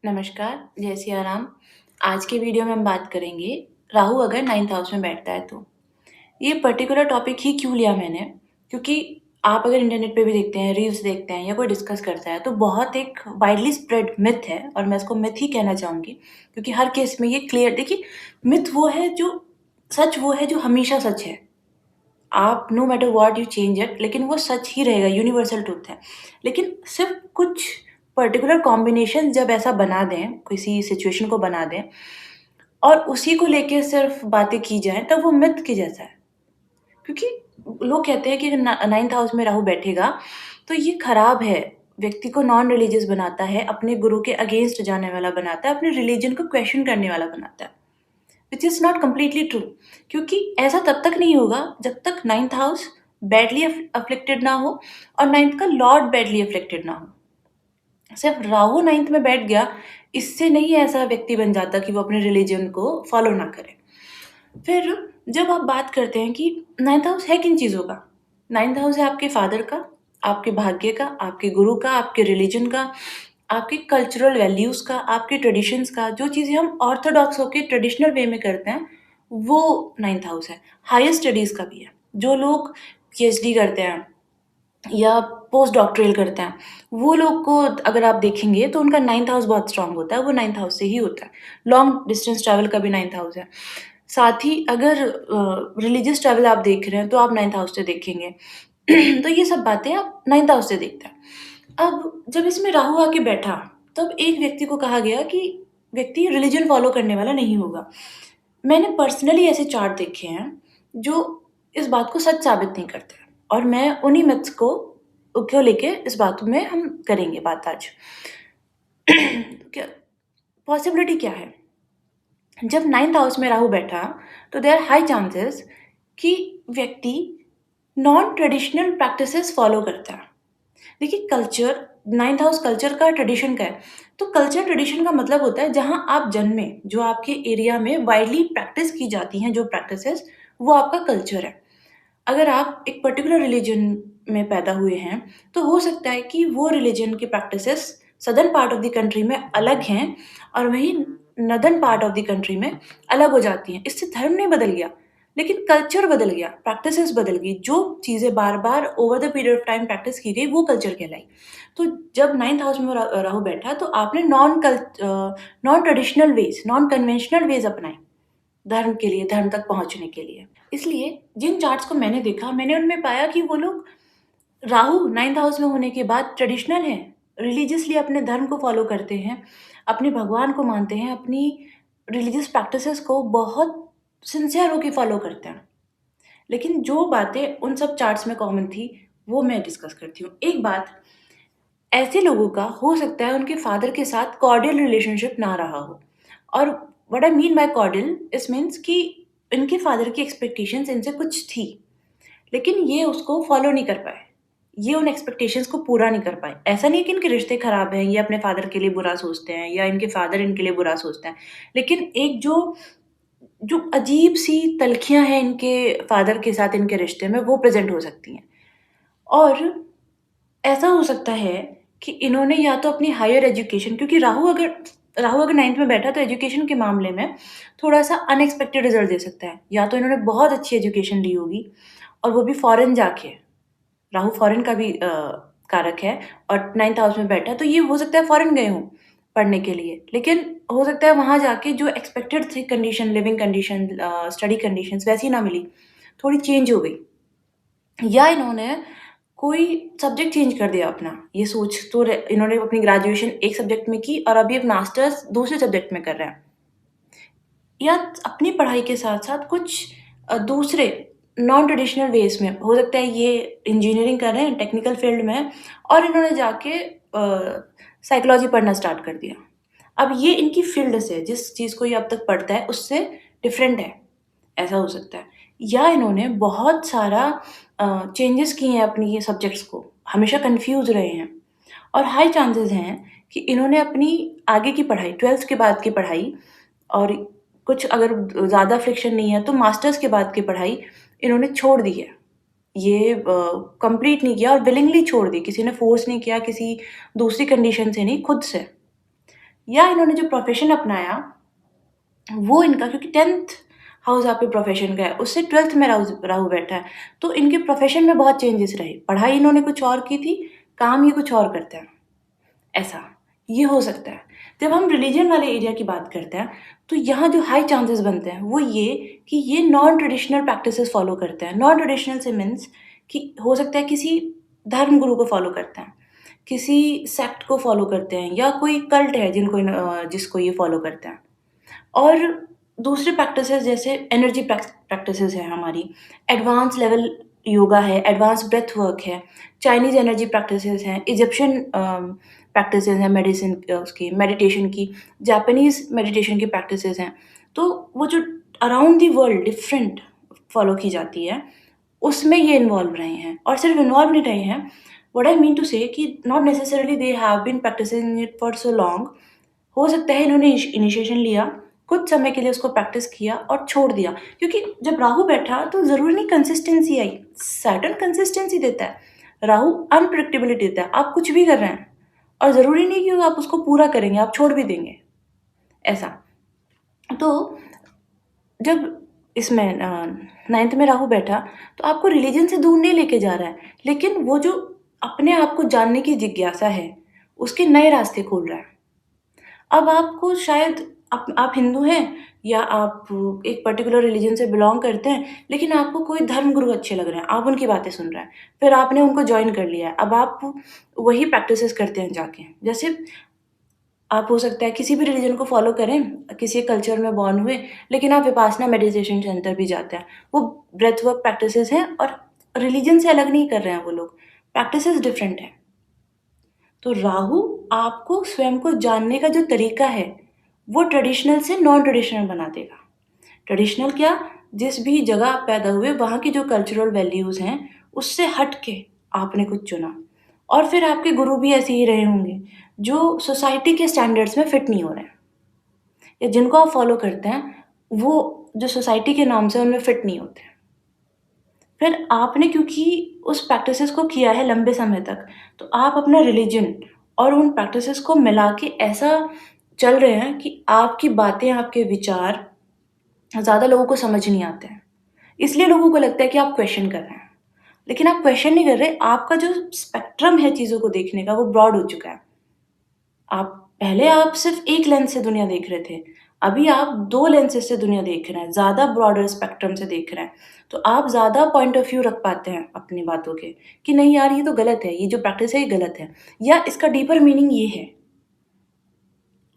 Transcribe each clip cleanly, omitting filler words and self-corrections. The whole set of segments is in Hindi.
नमस्कार, जय सिया राम। आज के वीडियो में हम बात करेंगे राहु अगर 9th हाउस में बैठता है तो। ये पर्टिकुलर टॉपिक ही क्यों लिया मैंने, क्योंकि आप अगर इंटरनेट पे भी देखते हैं, रील्स देखते हैं या कोई डिस्कस करता है तो बहुत एक वाइडली स्प्रेड मिथ है और मैं इसको मिथ ही कहना चाहूँगी क्योंकि हर केस में ये क्लियर देखिए मिथ वो है जो सच वो है जो हमेशा सच है। आप no matter what you change it लेकिन वो सच ही रहेगा, यूनिवर्सल ट्रुथ है। लेकिन सिर्फ़ कुछ पर्टिकुलर कॉम्बिनेशन जब ऐसा बना दें, किसी सिचुएशन को बना दें और उसी को लेके सिर्फ़ बातें की जाएँ, तब वो मिथ के जैसा है। क्योंकि लोग कहते हैं कि अगर 9th हाउस में राहु बैठेगा, तो ये खराब है, व्यक्ति को नॉन रिलीजियस बनाता है, अपने गुरु के अगेंस्ट जाने वाला बनाता है, अपने रिलीजन को क्वेश्चन करने वाला बनाता है। Which is not completely true क्योंकि ऐसा तब तक नहीं होगा जब तक 9th हाउस बैडली अफ्लिक्टेड ना हो और 9th का लॉर्ड बैडली अफ्लिक्टेड ना हो। सिर्फ राहु 9th में बैठ गया, इससे नहीं ऐसा व्यक्ति बन जाता कि वो अपने रिलीजन को फॉलो ना करे। फिर जब आप बात करते हैं कि 9th हाउस है किन चीज़ों का? 9th हाउस है आपके फादर का, आपके भाग्य का, आपके गुरु का, आपके रिलीजन का, आपके कल्चरल वैल्यूज़ का, आपके ट्रेडिशंस का, जो चीज़ें हम ऑर्थोडॉक्स होके ट्रेडिशनल वे में करते हैं, वो 9th हाउस है। हायर स्टडीज़ का भी है। जो लोग पीएचडी करते हैं या पोस्ट डॉक्टोरल करते हैं, वो लोग को अगर आप देखेंगे तो उनका 9th हाउस बहुत स्ट्रॉन्ग होता है, वो 9th हाउस से ही होता है। लॉन्ग डिस्टेंस ट्रैवल का भी 9th हाउस है। साथ ही अगर रिलीजियस ट्रैवल आप देख रहे हैं, तो आप 9th हाउस से देखेंगे। तो ये सब बातें आप 9th हाउस से देखते हैं। अब जब इसमें राहु आके बैठा, तब एक व्यक्ति को कहा गया कि व्यक्ति रिलीजन फॉलो करने वाला नहीं होगा। मैंने पर्सनली ऐसे चार्ट देखे हैं, जो इस बात को सच साबित नहीं करते और मैं उन्हीं मिथ्स को लेके इस बात में हम करेंगे बात आज। क्या पॉसिबिलिटी क्या है? जब 9th हाउस में राहु बैठा, तो देयर हाई चांसेस कि व्यक्ति नॉन ट्रेडिशनल प्रैक्टिसेस फॉलो करता है। देखिए कल्चर 9th हाउस कल्चर का ट्रेडिशन का है। तो कल्चर ट्रेडिशन का मतलब होता है जहाँ आप जन्मे, जो आपके एरिया में वाइडली प्रैक्टिस की जाती हैं जो प्रैक्टिसेस, वो आपका कल्चर है। अगर आप एक पर्टिकुलर रिलीजन में पैदा हुए हैं, तो हो सकता है कि वो रिलीजन की practices southern part of the country में अलग हैं और वहीं northern part of the country में अलग हो जाती हैं। इससे धर्म नहीं बदल गया, लेकिन कल्चर बदल गया, प्रैक्टिसेस बदल गई। जो चीज़ें बार-बार over the period of time practice की गई, वो कल्चर कहलाई। तो जब 9th हाउस में राहु बैठा, तो आपने non traditional ways, non conventional ways अपनाए, धर्म के लिए, धर्म तक पहुँचने के लिए। इसलिए जिन चार्ट्स को मैंने देखा, मैंने उनमें पाया कि वो लोग राहु 9th हाउस में होने के बाद ट्रेडिशनल हैं, रिलीजियसली अपने धर्म को फ़ॉलो करते हैं, अपने भगवान को मानते हैं, अपनी रिलीजियस प्रैक्टिसेस को बहुत सिंसियर होके फ़ॉलो करते हैं। लेकिन जो बातें उन सब चार्ट्स में कॉमन थी, वो मैं डिस्कस करती हूँ। एक बात, ऐसे लोगों का हो सकता है उनके फादर के साथ कॉर्डियल रिलेशनशिप ना रहा हो और what I mean by cordial it means कि इनके फादर की एक्सपेक्टेशंस इनसे कुछ थी, लेकिन ये उसको फॉलो नहीं कर पाए। ये उन एक्सपेक्टेशंस को पूरा नहीं कर पाए। ऐसा नहीं है कि इनके रिश्ते खराब हैं, ये अपने फादर के लिए बुरा सोचते हैं या इनके फादर इनके लिए बुरा सोचते हैं। लेकिन एक जो जो अजीब-सी तल्खियाँ हैं इनके फादर के साथ इनके रिश्ते में, वो प्रेज़ेंट हो सकती हैं। और ऐसा हो सकता है कि इन्होंने या तो अपनी हायर एजुकेशन, क्योंकि राहु अगर 9th में बैठा तो एजुकेशन के मामले में थोड़ा-सा अनएक्सपेक्टेड रिज़ल्ट दे सकता है। या तो इन्होंने बहुत अच्छी एजुकेशन ली होगी और वो भी फ़ॉरेन जाके, राहु फ़ॉरेन का भी कारक है और 9th हाउस में बैठा, तो ये हो सकता है फ़ॉरेन गए हों पढ़ने के लिए। लेकिन हो सकता है वहाँ जाके जो एक्सपेक्टेड थी condition, living condition, study conditions वैसी ना मिली, थोड़ी चेंज हो गई। या इन्होंने कोई सब्जेक्ट चेंज कर दिया अपना, ये सोच तो इन्होंने अपनी ग्रेजुएशन एक सब्जेक्ट में की और अभी अब मास्टर्स दूसरे सब्जेक्ट में कर रहे हैं। या अपनी पढ़ाई के साथ-साथ कुछ दूसरे नॉन ट्रेडिशनल वेज़ में, हो सकता है ये इंजीनियरिंग कर रहे हैं, टेक्निकल फ़ील्ड में हैं और इन्होंने जाके साइकोलॉजी पढ़ना स्टार्ट कर दिया। अब ये इनकी फ़ील्ड से, जिस चीज़ को ये अब तक पढ़ता है, उससे डिफरेंट है, ऐसा हो सकता है। या इन्होंने बहुत सारा चेंजेस किए हैं अपनी ये सब्जेक्ट्स को, हमेशा कन्फ्यूज़ रहे हैं और हाई चांसेस हैं कि इन्होंने अपनी आगे की पढ़ाई, 12th के बाद की पढ़ाई और कुछ अगर ज़्यादा फ्रिक्शन नहीं है, तो मास्टर्स के बाद की पढ़ाई इन्होंने छोड़ दी है। ये कंप्लीट नहीं किया और विलिंगली छोड़ दी, किसी ने फ़ोर्स नहीं किया, किसी दूसरी कंडीशन से नहीं, खुद से। या इन्होंने जो प्रोफ़ेशन अपनाया वो इनका, क्योंकि 10th हाउस आपके प्रोफ़ेशन का है, उससे 12th में राहु राहु बैठा है, तो इनके प्रोफ़ेशन में बहुत चेंजेस रहे। पढ़ाई इन्होंने कुछ और की थी, काम ये कुछ और करते हैं, ऐसा, ये हो सकता है। जब हम रिलीजन वाले एरिया की बात करते हैं, तो यहाँ जो हाई चांसेस बनते हैं, वो ये कि ये नॉन ट्रेडिशनल प्रैक्टिसेस फ़ॉलो करते हैं। नॉन ट्रेडिशनल से मीन्स कि हो सकता है किसी धर्म गुरु को फ़ॉलो करते हैं, किसी सेक्ट को फ़ॉलो करते हैं, या कोई कल्ट है जिसको ये फ़ॉलो करते हैं। और दूसरे प्रैक्टिसेस जैसे एनर्जी प्रैक्टिसेस है हमारी, एडवांस लेवल योगा है, एडवांस ब्रेथ वर्क है, चाइनीज़ एनर्जी प्रैक्टिसेस हैं, इजिप्शियन प्रैक्टिसेस हैं, मेडिसिन उसकी मेडिटेशन की, जापानीज़ मेडिटेशन की प्रैक्टिसेस हैं। तो वो जो around the world different follow की जाती है, उसमें ये इन्वॉल्व रहे हैं। और सिर्फ इन्वॉल्व नहीं रहे हैं, व्हाट आई मीन टू से कि not necessarily they have been practicing it for so long. हो सकता है इन्होंने इनिशिएशन लिया, कुछ समय के लिए उसको प्रैक्टिस किया और छोड़ दिया, क्योंकि जब राहु बैठा तो ज़रूरी नहीं कंसिस्टेंसी आई, सैटर्न कंसिस्टेंसी देता है, राहु अनप्रेडिक्टेबिलिटी देता है। आप कुछ भी कर रहे हैं और ज़रूरी नहीं कि आप उसको पूरा करेंगे, आप छोड़ भी देंगे, ऐसा। तो जब इसमें 9th में राहु बैठा, तो आपको रिलीजन से दूर नहीं लेके जा रहा है, लेकिन वो जो अपने आप को जानने की जिज्ञासा है, उसके नए रास्ते खोल रहा है। अब आपको शायद आप हिंदू हैं या आप एक पर्टिकुलर रिलीजन से बिलॉन्ग करते हैं, लेकिन आपको कोई धर्मगुरु अच्छे लग रहे हैं, आप उनकी बातें सुन रहे हैं, फिर आपने उनको जॉइन कर लिया है, अब आप वही प्रैक्टिसेस करते हैं जाके। जैसे आप हो सकता है किसी भी रिलीजन को फॉलो करें, किसी कल्चर में बॉर्न हुए, लेकिन आप विपासना मेडिटेशन सेंटर भी जाते हैं, वो ब्रेथ वर्क प्रैक्टिसेस हैं और रिलीजन से अलग नहीं कर रहे हैं वो लोग, प्रैक्टिसेस डिफरेंट है। तो राहु आपको स्वयं को जानने का जो तरीका है, वो ट्रेडिशनल से नॉन ट्रेडिशनल बना देगा। ट्रेडिशनल क्या? जिस भी जगह आप पैदा हुए, वहाँ की जो कल्चरल वैल्यूज़ हैं, उससे हट के आपने कुछ चुना। और फिर आपके गुरु भी ऐसे ही रहे होंगे, जो सोसाइटी के स्टैंडर्ड्स में फिट नहीं हो रहे हैं, या जिनको आप फॉलो करते हैं, वो जो सोसाइटी के नॉर्म्स हैं, उनमें फिट नहीं होते हैं। फिर आपने क्योंकि उस प्रैक्टिसेस को किया है लंबे समय तक, तो आप अपना रिलीजन और उन प्रैक्टिसेस को मिला के ऐसा चल रहे हैं कि आपकी बातें, आपके विचार ज़्यादा लोगों को समझ नहीं आते हैं। इसलिए लोगों को लगता है कि आप क्वेश्चन कर रहे हैं। लेकिन आप क्वेश्चन नहीं कर रहे, आपका जो स्पेक्ट्रम है चीज़ों को देखने का, वो ब्रॉड हो चुका है। आप सिर्फ़ एक लेंस से दुनिया देख रहे थे, अभी आप 2 लेंसेज़ से दुनिया देख रहे हैं, ज़्यादा ब्रॉडर स्पेक्ट्रम से देख रहे हैं। तो आप ज़्यादा पॉइंट ऑफ व्यू रख पाते हैं अपनी बातों के, कि नहीं यार ये तो गलत है, ये जो प्रैक्टिस है ये गलत है, या इसका डीपर मीनिंग ये है।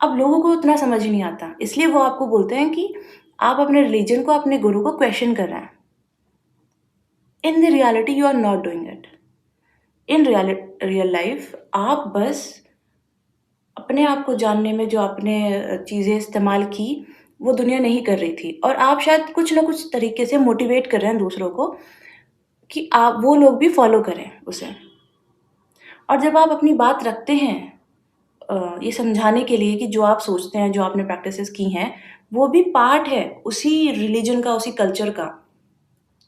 अब लोगों को उतना समझ नहीं आता, इसलिए वो आपको बोलते हैं कि आप अपने रिलीजन को, अपने गुरु को क्वेश्चन कर रहे हैं। In the reality you are not doing it. In real life आप बस अपने आप को जानने में जो आपने चीज़ें इस्तेमाल की, वो दुनिया नहीं कर रही थी, और आप शायद कुछ न कुछ तरीके से मोटिवेट कर रहे हैं दूसरों को कि आप वो लोग भी फ़ॉलो करें उसे। और जब आप अपनी बात रखते हैं ये समझाने के लिए कि जो आप सोचते हैं, जो आपने प्रैक्टिसेस की हैं, वो भी पार्ट है उसी रिलीजन का, उसी कल्चर का,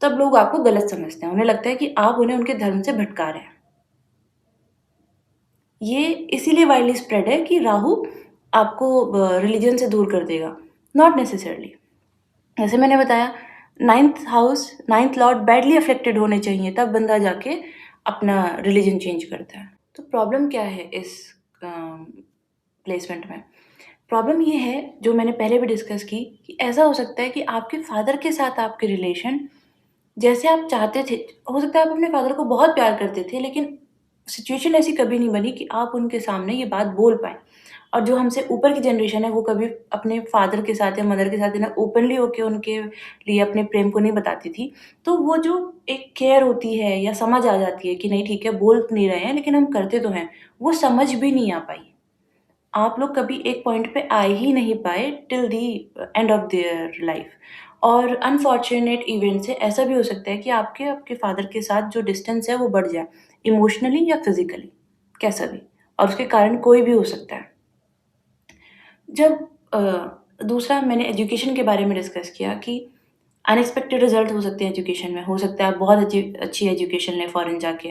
तब लोग आपको गलत समझते हैं। उन्हें लगता है कि आप उन्हें उनके धर्म से भटका रहे हैं। ये इसीलिए वाइडली स्प्रेड है कि राहु आपको रिलीजन से दूर कर देगा, नॉट नेसेसरली। जैसे मैंने बताया, 9th लॉर्ड बैडली अफेक्टेड होने चाहिए, तब बंदा जाके अपना रिलीजन चेंज करता है। तो प्रॉब्लम क्या है इस प्लेसमेंट में? प्रॉब्लम ये है, जो मैंने पहले भी डिस्कस की, कि ऐसा हो सकता है कि आपके फादर के साथ आपके रिलेशन जैसे आप चाहते थे, हो सकता है आप अपने फादर को बहुत प्यार करते थे, लेकिन सिचुएशन ऐसी कभी नहीं बनी कि आप उनके सामने ये बात बोल पाएँ। और जो हमसे ऊपर की जनरेशन है, वो कभी अपने फादर के साथ या मदर के साथ ना ओपनली होके उनके लिए अपने प्रेम को नहीं बताती थी। तो वो जो एक केयर होती है या समझ आ जाती है कि नहीं ठीक है, बोल नहीं रहे हैं लेकिन हम करते तो हैं, वो समझ भी नहीं आ पाई। आप लोग कभी एक पॉइंट पे आ ही नहीं पाए till the end of their life. और अनफॉर्च्यूनेट इवेंट से ऐसा भी हो सकता है कि आपके फादर के साथ जो डिस्टेंस है वो बढ़ जाए, इमोशनली या फिजिकली, कैसा भी, और उसके कारण कोई भी हो सकता है। जब दूसरा मैंने एजुकेशन के बारे में डिस्कस किया कि अनएक्सपेक्टेड रिजल्ट हो सकते हैं एजुकेशन में। हो सकता है आप बहुत अच्छी एजुकेशन लें फ़ॉरेन जाके,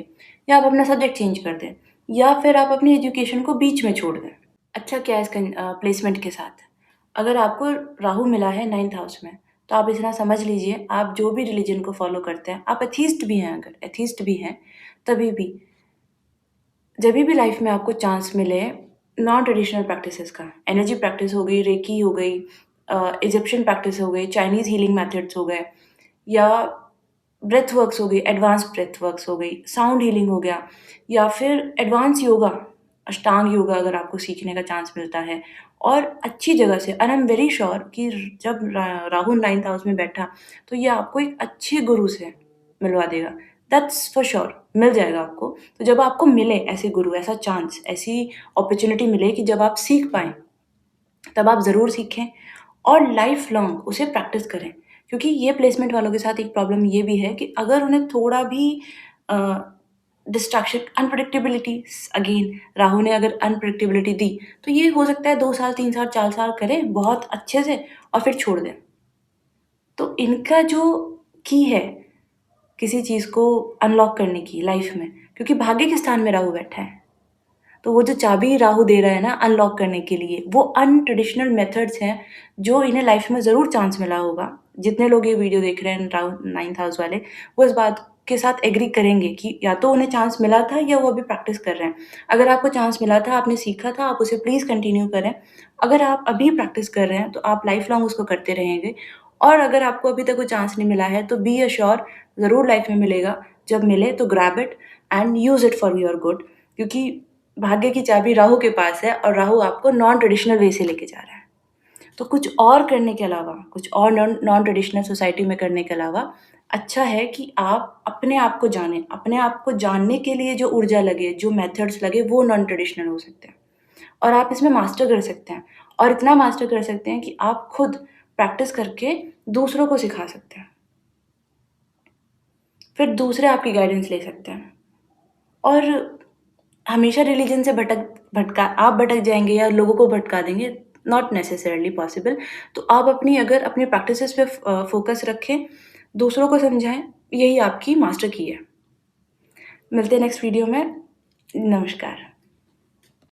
या आप अपना सब्जेक्ट चेंज कर दें, या फिर आप अपनी एजुकेशन को बीच में छोड़ दें। अच्छा क्या है इसका प्लेसमेंट के साथ? अगर आपको राहु मिला है 9th हाउस में, तो आप इतना समझ लीजिए आप जो भी रिलिजन को फ़ॉलो करते हैं, आप एथीस्ट भी हैं अगर एथीस्ट भी हैं, तभी भी जभी भी लाइफ में आपको चांस मिले नॉन ट्रेडिशनल प्रैक्टिसेस का, एनर्जी प्रैक्टिस हो गई, रेकी हो गई, इजिप्शियन प्रैक्टिस हो गई, चाइनीज़ हीलिंग मेथड्स हो गए या ब्रेथ वर्क्स हो गई, एडवांस ब्रेथ वर्क्स हो गई, साउंड हीलिंग हो गया या फिर एडवांस योगा, अष्टांग योगा अगर आपको सीखने का चांस मिलता है और अच्छी जगह से and I am very sure कि जब राहु 9th हाउस में बैठा, तो ये आपको एक अच्छे गुरु से मिलवा देगा। दैट्स फॉर श्योर मिल जाएगा आपको। तो जब आपको मिले ऐसे गुरु, ऐसा चांस, ऐसी अपॉर्च्युनिटी मिले कि जब आप सीख पाएँ, तब आप ज़रूर सीखें और लाइफ लॉन्ग उसे प्रैक्टिस करें। क्योंकि ये प्लेसमेंट वालों के साथ एक प्रॉब्लम ये भी है कि अगर उन्हें थोड़ा भी अ, डिस्ट्रैक्शन, अनप्रेडिक्टेबिलिटी, अगेन राहु ने अगर अनप्रेडिक्टेबिलिटी दी, तो ये हो सकता है 2 साल, 3 साल, 4 साल करें बहुत अच्छे से और फिर छोड़ दें। तो इनका जो की है किसी चीज़ को अनलॉक करने की लाइफ में, क्योंकि भाग्य के स्थान में राहु बैठा है। तो वो जो चाबी राहु दे रहा है ना अनलॉक करने के लिए, वो अनट्रेडिशनल मेथड्स हैं, जो इन्हें लाइफ में ज़रूर चांस मिला होगा। जितने लोग ये वीडियो देख रहे हैं राहु 9th हाउस वाले, वो इस बात के साथ एग्री करेंगे कि या तो उन्हें चांस मिला था या वो अभी प्रैक्टिस कर रहे हैं। अगर आपको चांस मिला था, आपने सीखा था, आप उसे प्लीज़ कंटिन्यू करें। अगर आप अभी प्रैक्टिस कर रहे हैं, तो आप लाइफ लॉन्ग उसको करते रहेंगे और अगर आपको अभी तक कोई चांस नहीं मिला है, तो बी एश्योर ज़रूर लाइफ में मिलेगा। जब मिले तो grab it and use it for your good, क्योंकि भाग्य की चाबी राहु के पास है और राहु आपको नॉन ट्रेडिशनल वे से लेके जा रहा है। तो कुछ और करने के अलावा, कुछ और नॉन नॉन ट्रेडिशनल सोसाइटी में करने के अलावा, अच्छा है कि आप अपने आप को जानें। अपने आप को जानने के लिए जो ऊर्जा लगे, जो मेथड्स लगे, वो नॉन ट्रेडिशनल हो सकते हैं और आप इसमें मास्टर कर सकते हैं और इतना मास्टर कर सकते हैं कि आप खुद प्रैक्टिस करके दूसरों को सिखा सकते हैं। फिर दूसरे आपकी गाइडेंस ले सकते हैं और हमेशा रिलीजन से भटका आप भटक जाएँगे या लोगों को भटका देंगे, नॉट नेसेसरीली पॉसिबल। तो आप अपनी अगर अपनी प्रैक्टिसेस पे फ़ोकस रखें, दूसरों को समझाएँ, यही आपकी मास्टर की है। मिलते हैं नेक्स्ट वीडियो में। नमस्कार।